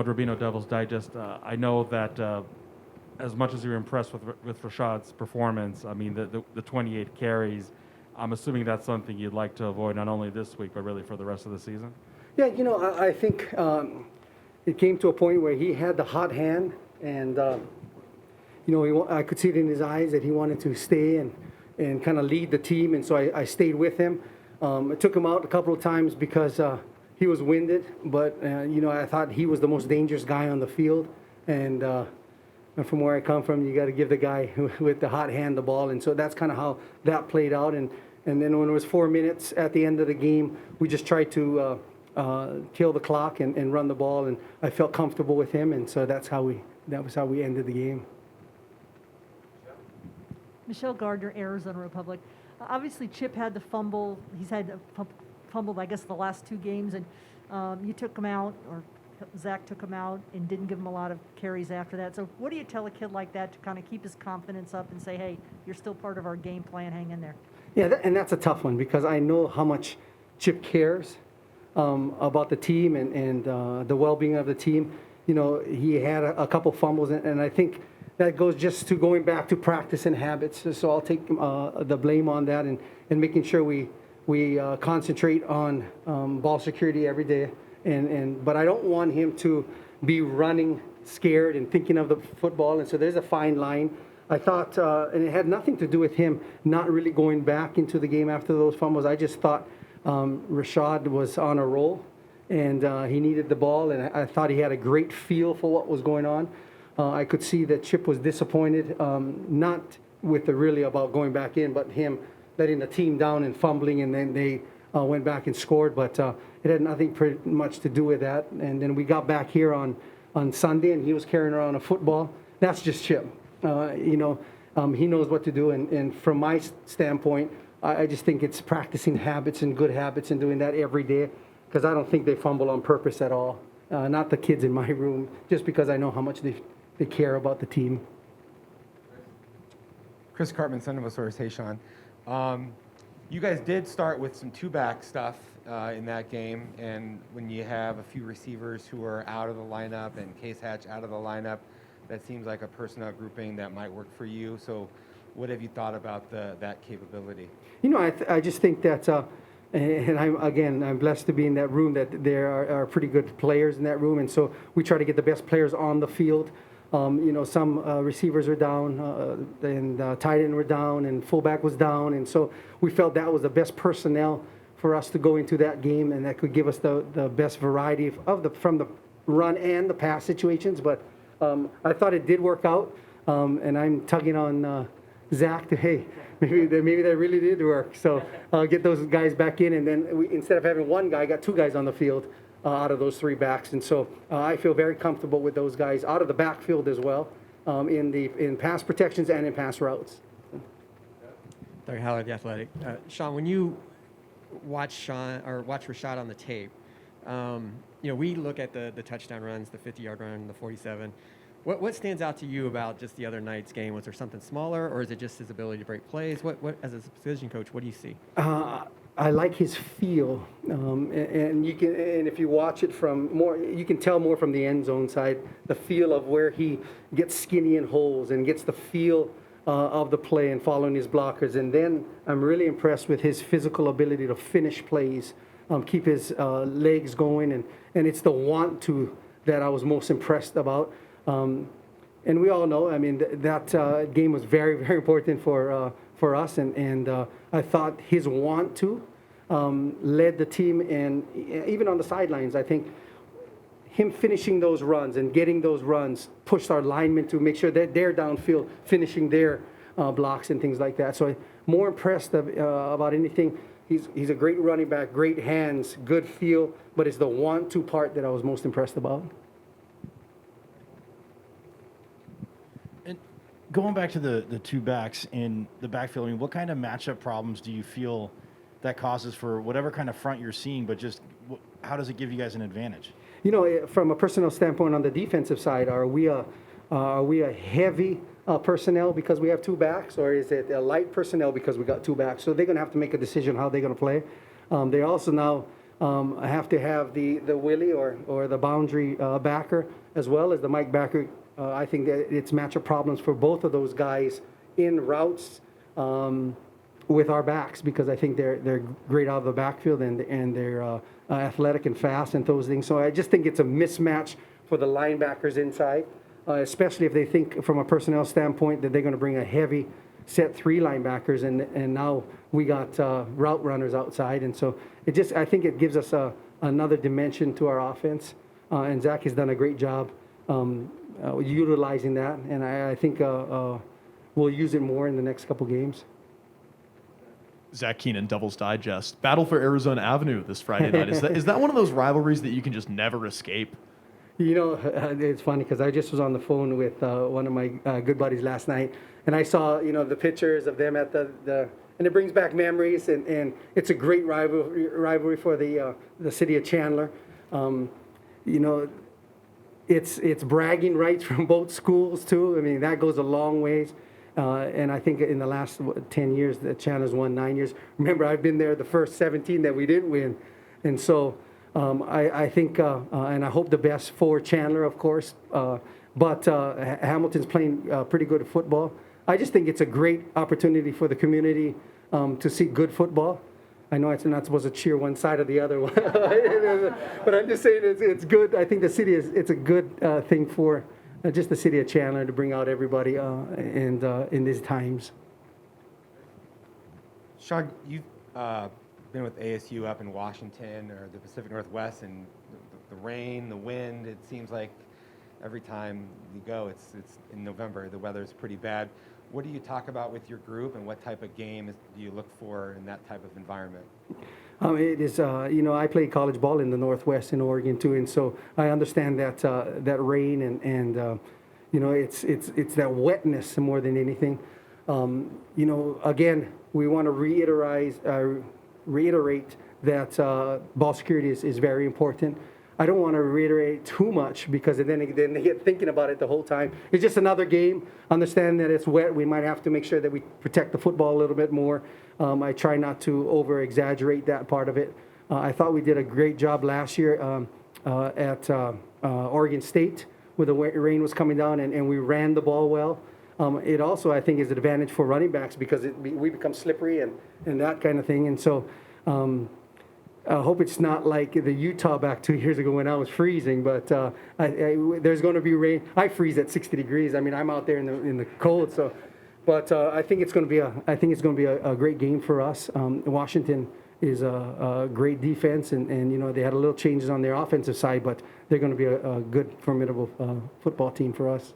Rubino, Devil's Digest. I know that as much as you're impressed with Rashad's performance, I mean the 28 carries, I'm assuming that's something you'd like to avoid not only this week but really for the rest of the season. Yeah, I think it came to a point where he had the hot hand, and I could see it in his eyes that he wanted to stay and kind of lead the team, and so I stayed with him. I took him out a couple of times because he was winded, but I thought he was the most dangerous guy on the field, and from where I come from, you got to give the guy with the hot hand the ball, and so that's kind of how that played out. And then when it was 4 minutes at the end of the game, we just tried to kill the clock and run the ball, and I felt comfortable with him, and so that was how we ended the game. Michelle Gardner, Arizona Republic. Obviously, Chip had the fumble. He's had fumbled, I guess, the last 2 games, and you took him out, or Zach took him out, and didn't give him a lot of carries after that. So what do you tell a kid like that to kind of keep his confidence up and say, hey, you're still part of our game plan, hang in there? Yeah, and that's a tough one because I know how much Chip cares about the team and the well-being of the team. He had a couple fumbles, and I think that goes just to going back to practice and habits. So I'll take the blame on that and making sure we concentrate on ball security every day. But I don't want him to be running scared and thinking of the football. And so there's a fine line. I thought, and it had nothing to do with him not really going back into the game after those fumbles. I just thought Rashad was on a roll, and he needed the ball, and I thought he had a great feel for what was going on. I could see that Chip was disappointed, not with the really about going back in, but him letting the team down and fumbling, and then they went back and scored. But it had nothing pretty much to do with that. And then we got back here on Sunday, and he was carrying around a football. That's just Chip. He knows what to do. And from my standpoint, I just think it's practicing habits and good habits and doing that every day, because I don't think they fumble on purpose at all. Not the kids in my room, just because I know how much they care about the team. Chris Cartman, Son of a Source. Hey, Sean. You guys did start with some two-back stuff in that game, and when you have a few receivers who are out of the lineup and Case Hatch out of the lineup, that seems like a personnel grouping that might work for you. So what have you thought about that capability? I just think that, and I'm blessed to be in that room, that there are pretty good players in that room, and so we try to get the best players on the field. Some receivers are down, and tight end were down, and fullback was down, and so we felt that was the best personnel for us to go into that game, and that could give us the best variety from the run and the pass situations. But I thought it did work out, and I'm tugging on Zach to, hey, maybe that really did work. So get those guys back in, and then we, instead of having one guy, got 2 guys on the field out of those 3 backs. And so I feel very comfortable with those guys out of the backfield as well, in pass protections and in pass routes. Doug Howard, The Athletic. Sean, when you watch Rashad on the tape, we look at the touchdown runs, the 50-yard run, the 47. What stands out to you about just the other night's game? Was there something smaller, or is it just his ability to break plays? What as a position coach, what do you see? I like his feel, and you can, and if you watch it from more, you can tell more from the end zone side, the feel of where he gets skinny in holes and gets the feel of the play and following his blockers. And then I'm really impressed with his physical ability to finish plays, keep his legs going, and it's the want to that I was most impressed about. And we all know, I mean, that game was very, very important for us, and I thought his want to led the team, and even on the sidelines, I think him finishing those runs and getting those runs pushed our linemen to make sure that they're downfield finishing their blocks and things like that. So more impressed about anything. He's a great running back, great hands, good feel, but it's the want-to part that I was most impressed about. And going back to the 2 backs in the backfield, I mean, what kind of matchup problems do you feel that causes for whatever kind of front you're seeing, but just how does it give you guys an advantage? From a personnel standpoint on the defensive side, are we a heavy personnel because we have 2 backs, or is it a light personnel because we got 2 backs? So they're going to have to make a decision how they're going to play. They also now, I have to have the Willie or the boundary backer as well as the Mike backer. I think that it's matchup problems for both of those guys in routes with our backs, because I think they're great out of the backfield and they're athletic and fast and those things. So I just think it's a mismatch for the linebackers inside, especially if they think from a personnel standpoint that they're going to bring a heavy set 3 linebackers, and now we got route runners outside, and so I think it gives us another dimension to our offense, and Zach has done a great job utilizing that, and I think we'll use it more in the next couple games. Zach Keenan, Devil's Digest. Battle for Arizona Avenue this Friday night. Is that one of those rivalries that you can just never escape? You know, it's funny because I just was on the phone with one of my good buddies last night, and I saw, the pictures of them at the and it brings back memories, and it's a great rivalry for the city of Chandler. It's bragging rights from both schools too. I mean, that goes a long ways. And I think in the last 10 years, that Chandler's won 9 years. Remember, I've been there the first 17 that we didn't win. And so I think, and I hope the best for Chandler, of course. But Hamilton's playing pretty good football. I just think it's a great opportunity for the community to see good football. I know I'm not supposed to cheer one side or the other, but I'm just saying it's good. I think it's a good thing for just the city of Chandler to bring out everybody in these times. Sean, you've been with ASU up in Washington or the Pacific Northwest, and the rain, the wind, it seems like every time you go, it's in November, the weather's pretty bad. What do you talk about with your group, and what type of game do you look for in that type of environment? It is, I played college ball in the Northwest in Oregon too, and so I understand that rain and it's that wetness more than anything. Again, we want to reiterate that ball security is very important. I don't want to reiterate too much because then they get thinking about it the whole time. It's just another game. Understand that it's wet. We might have to make sure that we protect the football a little bit more. I try not to over-exaggerate that part of it. I thought we did a great job last year at Oregon State where the rain was coming down and we ran the ball well. It also, I think, is an advantage for running backs because we become slippery and that kind of thing. And so I hope it's not like the Utah back 2 years ago when I was freezing, but there's going to be rain. I freeze at 60 degrees. I mean, I'm out there in the cold. So, but I think it's going to be a great game for us. Washington is a great defense, and they had a little changes on their offensive side, but they're going to be a good, formidable football team for us.